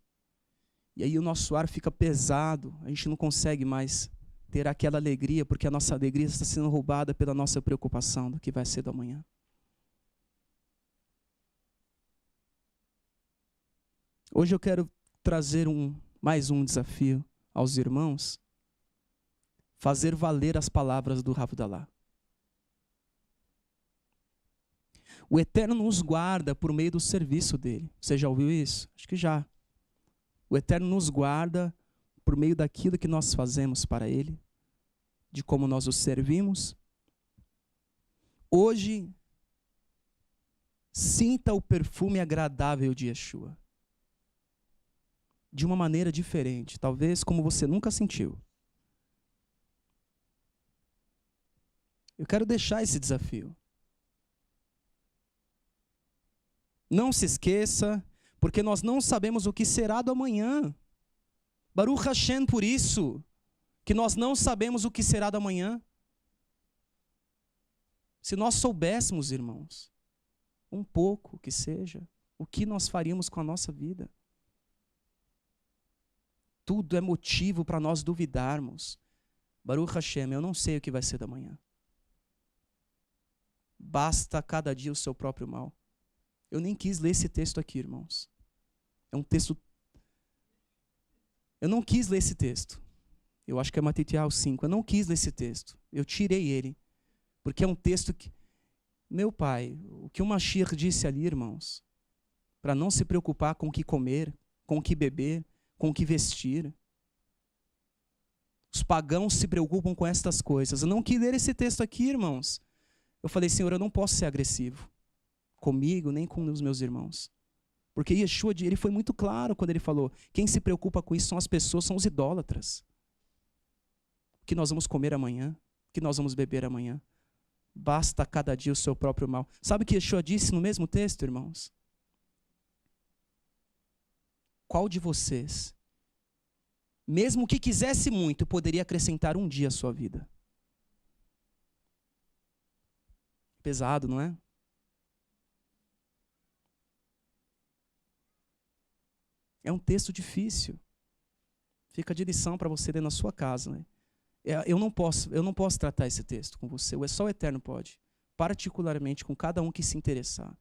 E aí o nosso ar fica pesado, a gente não consegue mais ter aquela alegria, porque a nossa alegria está sendo roubada pela nossa preocupação do que vai ser do amanhã. Hoje eu quero trazer mais um desafio aos irmãos, fazer valer as palavras do Havdalah. O Eterno nos guarda por meio do serviço dele. Você já ouviu isso? Acho que já. O Eterno nos guarda por meio daquilo que nós fazemos para Ele, de como nós o servimos. Hoje, sinta o perfume agradável de Yeshua. De uma maneira diferente, talvez como você nunca sentiu. Eu quero deixar esse desafio. Não se esqueça, porque nós não sabemos o que será do amanhã. Baruch Hashem por isso, que nós não sabemos o que será do amanhã. Se nós soubéssemos, irmãos, um pouco que seja, o que nós faríamos com a nossa vida? Tudo é motivo para nós duvidarmos. Baruch Hashem, eu não sei o que vai ser da manhã. Basta cada dia o seu próprio mal. Eu nem quis ler esse texto aqui, irmãos. É um texto... Eu não quis ler esse texto. Eu acho que é Matitias 5. Eu não quis ler esse texto. Eu tirei ele. Porque é um texto que... Meu pai, o que o Mashiach disse ali, irmãos, para não se preocupar com o que comer, com o que beber, com o que vestir. Os pagãos se preocupam com estas coisas. Eu não quis ler esse texto aqui, irmãos. Eu falei, Senhor, eu não posso ser agressivo comigo, nem com os meus irmãos. Porque Yeshua, ele foi muito claro quando ele falou, quem se preocupa com isso são as pessoas, são os idólatras. O que nós vamos comer amanhã? O que nós vamos beber amanhã? Basta cada dia o seu próprio mal. Sabe o que Yeshua disse no mesmo texto, irmãos? Qual de vocês, mesmo que quisesse muito, poderia acrescentar um dia à sua vida? Pesado, não é? É um texto difícil. Fica de lição para você ler na sua casa, né? Eu não posso tratar esse texto com você. Só o Eterno pode. Particularmente com cada um que se interessar.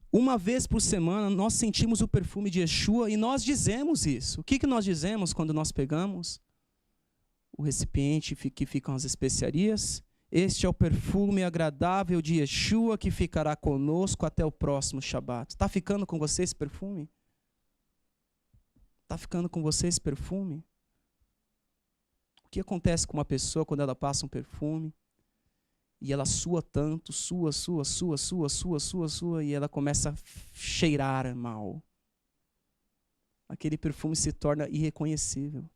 Uma vez por semana, nós sentimos o perfume de Yeshua e nós dizemos isso. O que nós dizemos quando nós pegamos o recipiente que ficam as especiarias? Este é o perfume agradável de Yeshua que ficará conosco até o próximo Shabat. Está ficando com você esse perfume? Está ficando com você esse perfume? O que acontece com uma pessoa quando ela passa um perfume e ela sua tanto, sua, e ela começa a cheirar mal? Aquele perfume se torna irreconhecível.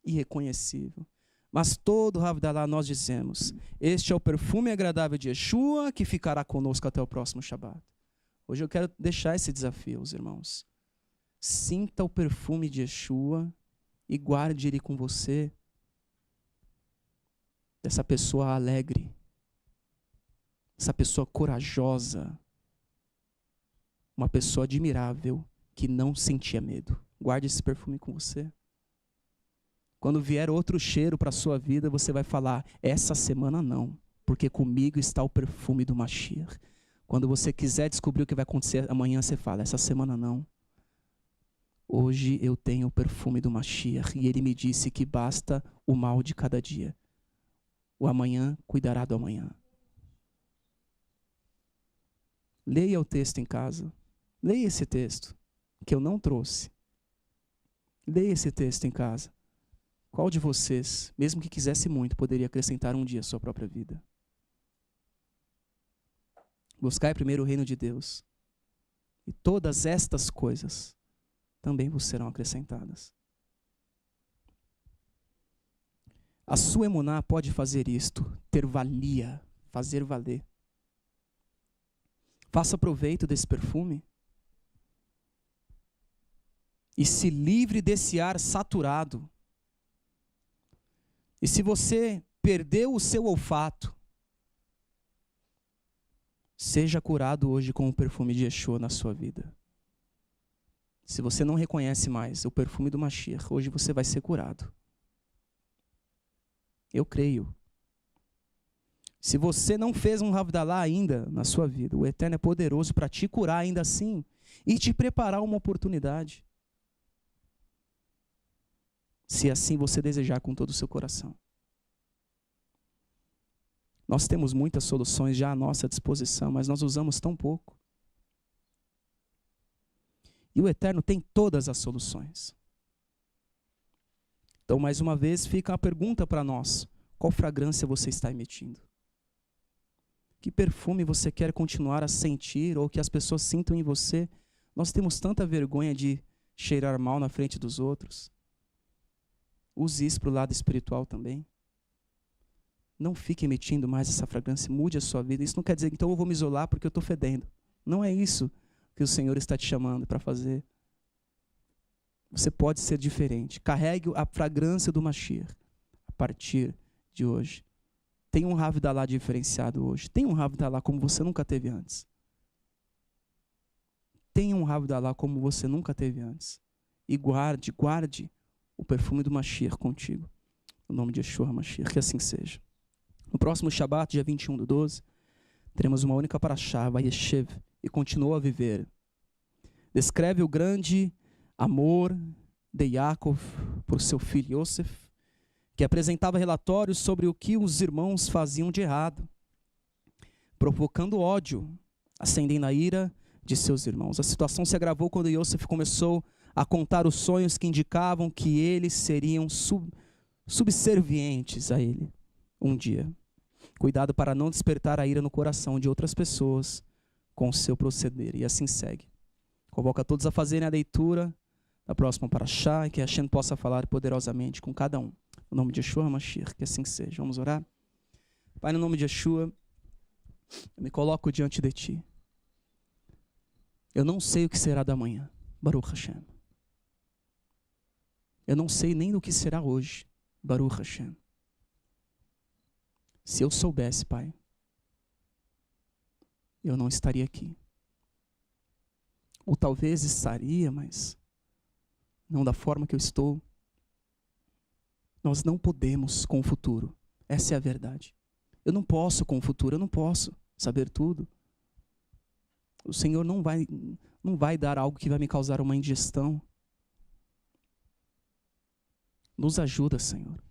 Irreconhecível. Mas todo Havdalah nós dizemos, este é o perfume agradável de Yeshua que ficará conosco até o próximo Shabat. Hoje eu quero deixar esse desafio aos irmãos. Sinta o perfume de Yeshua e guarde ele com você. Essa pessoa alegre, essa pessoa corajosa, uma pessoa admirável que não sentia medo. Guarde esse perfume com você. Quando vier outro cheiro para a sua vida, você vai falar, essa semana não, porque comigo está o perfume do Mashiach. Quando você quiser descobrir o que vai acontecer amanhã, você fala, essa semana não. Hoje eu tenho o perfume do Mashiach e ele me disse que basta o mal de cada dia. O amanhã cuidará do amanhã. Leia o texto em casa. Leia esse texto, que eu não trouxe. Leia esse texto em casa. Qual de vocês, mesmo que quisesse muito, poderia acrescentar um dia à sua própria vida? Buscai primeiro o reino de Deus, e todas estas coisas também vos serão acrescentadas. A sua emuná pode fazer isto, ter valia, fazer valer. Faça proveito desse perfume e se livre desse ar saturado. E se você perdeu o seu olfato, seja curado hoje com o perfume de Yeshua na sua vida. Se você não reconhece mais o perfume do Mashiach, hoje você vai ser curado. Eu creio. Se você não fez um Havdalah ainda na sua vida, o Eterno é poderoso para te curar ainda assim e te preparar uma oportunidade. Se assim você desejar com todo o seu coração. Nós temos muitas soluções já à nossa disposição, mas nós usamos tão pouco. E o Eterno tem todas as soluções. Então, mais uma vez, fica a pergunta para nós. Qual fragrância você está emitindo? Que perfume você quer continuar a sentir ou que as pessoas sintam em você? Nós temos tanta vergonha de cheirar mal na frente dos outros. Use isso para o lado espiritual também. Não fique emitindo mais essa fragrância, mude a sua vida. Isso não quer dizer, então eu vou me isolar porque eu estou fedendo. Não é isso que o Senhor está te chamando para fazer. Você pode ser diferente. Carregue a fragrância do Mashiach a partir de hoje. Tenha um Havdalah diferenciado hoje. Tenha um Havdalah como você nunca teve antes. Tenha um Havdalah como você nunca teve antes. E guarde o perfume do Mashiach contigo. No nome de Yeshua Mashiach, que assim seja. No próximo Shabat, dia 21/12, teremos uma única parashá, Vayeshev, e continuou a viver. Descreve o grande amor de Yaakov por seu filho Yosef, que apresentava relatórios sobre o que os irmãos faziam de errado, provocando ódio, acendendo a ira de seus irmãos. A situação se agravou quando Yosef começou a contar os sonhos que indicavam que eles seriam subservientes a ele um dia. Cuidado para não despertar a ira no coração de outras pessoas com o seu proceder. E assim segue. Convoca todos a fazerem a leitura da próxima parashá e que Hashem possa falar poderosamente com cada um. No nome de Yeshua Mashiach, que assim seja. Vamos orar? Pai, no nome de Yeshua, eu me coloco diante de Ti. Eu não sei o que será da manhã. Baruch Hashem. Eu não sei nem do que será hoje. Baruch Hashem. Se eu soubesse, Pai, eu não estaria aqui. Ou talvez estaria, mas não da forma que eu estou. Nós não podemos com o futuro. Essa é a verdade. Eu não posso com o futuro, eu não posso saber tudo. O Senhor não vai dar algo que vai me causar uma indigestão. Nos ajuda, Senhor,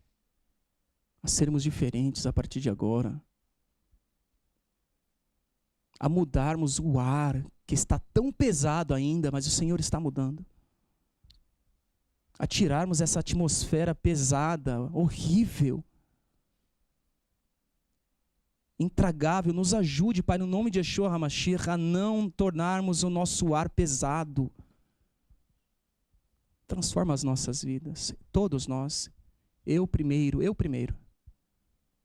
a sermos diferentes a partir de agora. A mudarmos o ar que está tão pesado ainda, mas o Senhor está mudando. A tirarmos essa atmosfera pesada, horrível, intragável. Nos ajude, Pai, no nome de Yeshua HaMashiach, a não tornarmos o nosso ar pesado. Transforma as nossas vidas, todos nós. Eu primeiro.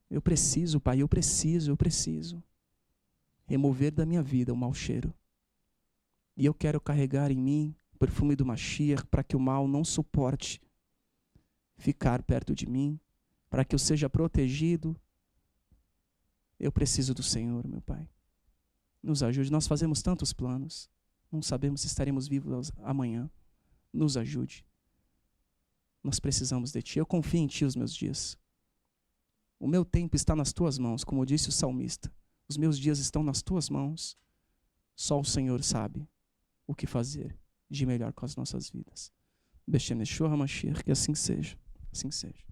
Eu preciso, Pai, eu preciso remover da minha vida o mau cheiro. E eu quero carregar em mim o perfume do Mashiach para que o mal não suporte ficar perto de mim, para que eu seja protegido. Eu preciso do Senhor, meu Pai. Nos ajude. Nós fazemos tantos planos, não sabemos se estaremos vivos amanhã. Nos ajude. Nós precisamos de Ti. Eu confio em Ti os meus dias. O meu tempo está nas Tuas mãos, como disse o salmista. Os meus dias estão nas Tuas mãos. Só o Senhor sabe o que fazer de melhor com as nossas vidas. Beshem Yeshua HaMashiach, que assim seja. Assim seja.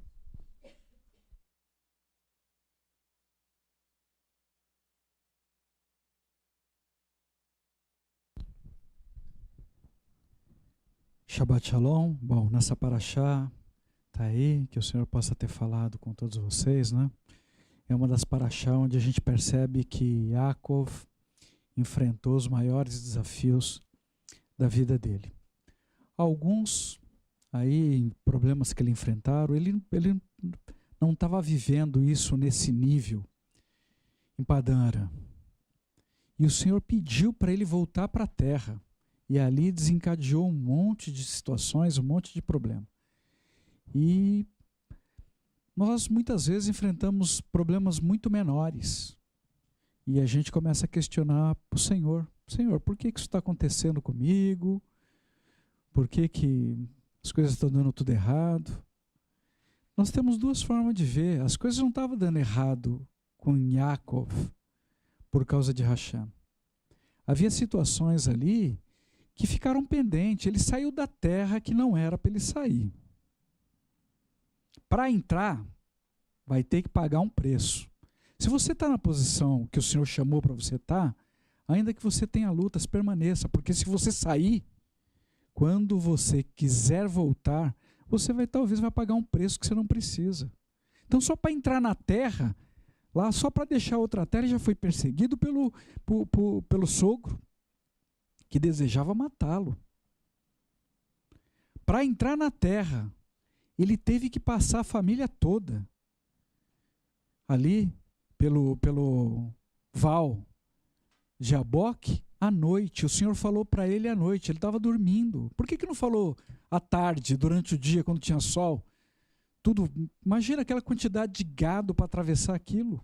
Shabbat Shalom. Bom, nessa paraxá está aí, que o Senhor possa ter falado com todos vocês, né? É uma das paraxá onde a gente percebe que Yaakov, enfrentou os maiores desafios da vida dele. Alguns aí, problemas que ele enfrentaram, ele não estava vivendo isso nesse nível em Padã Arã. E o Senhor pediu para ele voltar para a terra. E ali desencadeou um monte de situações, um monte de problemas. E nós muitas vezes enfrentamos problemas muito menores. E a gente começa a questionar o Senhor. Senhor, por que isso está acontecendo comigo? Por que as coisas estão dando tudo errado? Nós temos duas formas de ver. As coisas não estavam dando errado com Yaakov por causa de Racham. Havia situações ali que ficaram pendentes. Ele saiu da terra que não era para ele sair. Para entrar, vai ter que pagar um preço. Se você está na posição que o Senhor chamou para você estar, ainda que você tenha lutas, permaneça. Porque se você sair, quando você quiser voltar, você talvez vai pagar um preço que você não precisa. Então, só para entrar na terra, lá só para deixar outra terra, ele já foi perseguido pelo sogro, que desejava matá-lo. Para entrar na terra, ele teve que passar a família toda. Ali, pelo Val de Jaboque, à noite. O Senhor falou para ele à noite, ele estava dormindo. Por que não falou à tarde, durante o dia, quando tinha sol? Imagina aquela quantidade de gado para atravessar aquilo.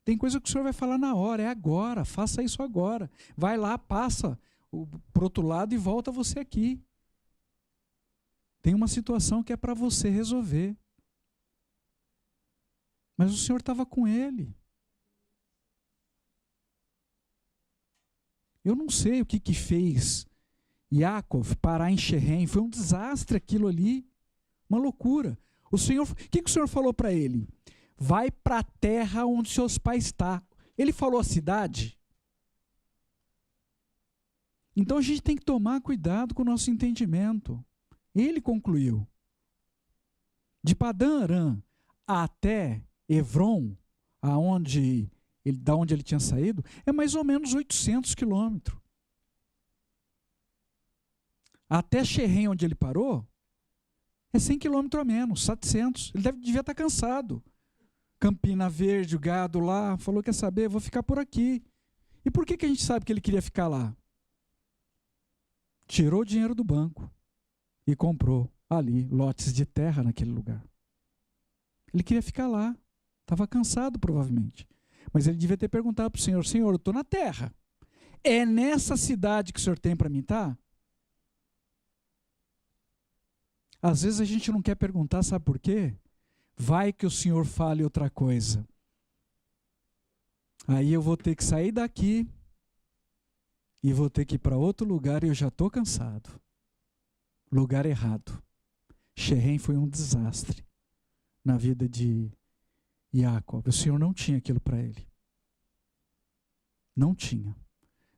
Tem coisa que o Senhor vai falar na hora, é agora, faça isso agora. Vai lá, passa para o outro lado e volta você aqui. Tem uma situação que é para você resolver. Mas o Senhor estava com ele. Eu não sei o que fez Yaakov parar em Shehem. Foi um desastre aquilo ali. Uma loucura. O que o Senhor falou para ele? Vai para a terra onde seus pais estão. Ele falou a cidade. Então a gente tem que tomar cuidado com o nosso entendimento. Ele concluiu. De Padã Arã até Hebron, da onde ele tinha saído, é mais ou menos 800 quilômetros. Até Shehem, onde ele parou, é 100 quilômetros a menos, 700. Ele devia estar cansado. Campina Verde, o gado lá, falou, quer saber, vou ficar por aqui. E por que a gente sabe que ele queria ficar lá? Tirou o dinheiro do banco e comprou ali lotes de terra naquele lugar. Ele queria ficar lá. Estava cansado, provavelmente. Mas ele devia ter perguntado para o Senhor, Senhor, eu estou na terra. É nessa cidade que o Senhor tem para mim estar? Às vezes a gente não quer perguntar, sabe por quê? Vai que o Senhor fale outra coisa. Aí eu vou ter que sair daqui e vou ter que ir para outro lugar e eu já estou cansado. Lugar errado. Shehem foi um desastre na vida de Yaakov. O Senhor não tinha aquilo para ele. Não tinha.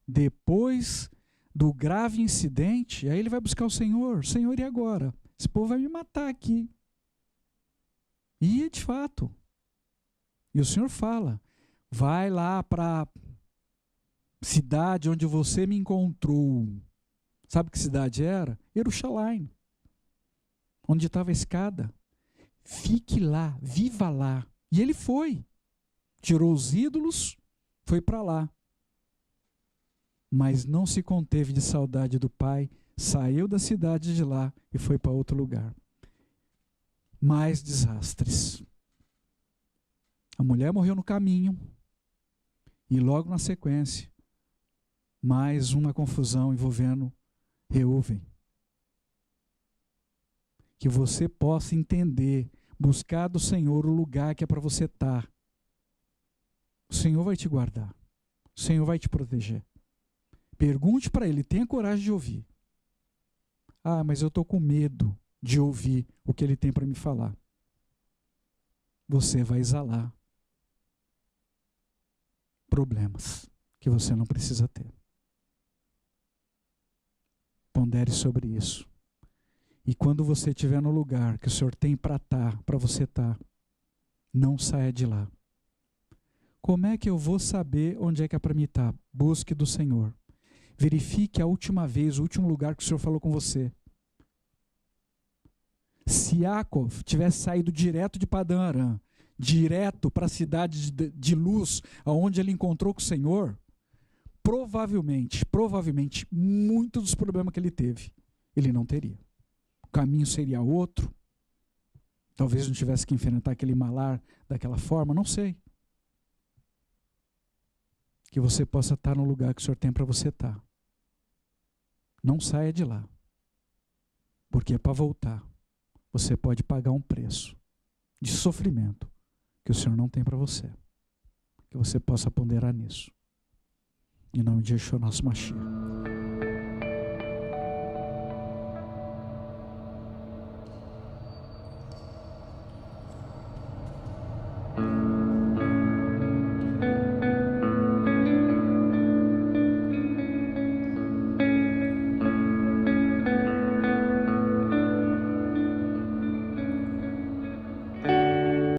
Depois do grave incidente, aí ele vai buscar o Senhor. Senhor, e agora? Esse povo vai me matar aqui. E de fato. E o Senhor fala, vai lá para a cidade onde você me encontrou. Sabe que cidade era? Jerusalém. Onde estava a escada. Fique lá, viva lá. E ele foi. Tirou os ídolos, foi para lá. Mas não se conteve de saudade do pai, saiu da cidade de lá e foi para outro lugar. Mais desastres. A mulher morreu no caminho e logo na sequência, mais uma confusão envolvendo Reuven. Que você possa entender, buscar do Senhor o lugar que é para você estar. O Senhor vai te guardar. O Senhor vai te proteger. Pergunte para Ele, tenha coragem de ouvir. Ah, mas eu estou com medo de ouvir o que Ele tem para me falar. Você vai exalar problemas que você não precisa ter. Pondere sobre isso. E quando você estiver no lugar que o Senhor tem para você estar, não saia de lá. Como é que eu vou saber onde é que é para mim estar? Busque do Senhor. Verifique a última vez, o último lugar que o Senhor falou com você. Se Yaakov tivesse saído direto de Padã Arã, direto para a cidade de Luz, aonde ele encontrou com o Senhor, provavelmente, muitos dos problemas que ele teve, ele não teria. O caminho seria outro. Talvez não tivesse que enfrentar aquele malar daquela forma, não sei. Que você possa estar no lugar que o Senhor tem para você estar. Não saia de lá. Porque para voltar, você pode pagar um preço de sofrimento que o Senhor não tem para você. Que você possa ponderar nisso. Em nome de Yeshua, nosso Mashiach.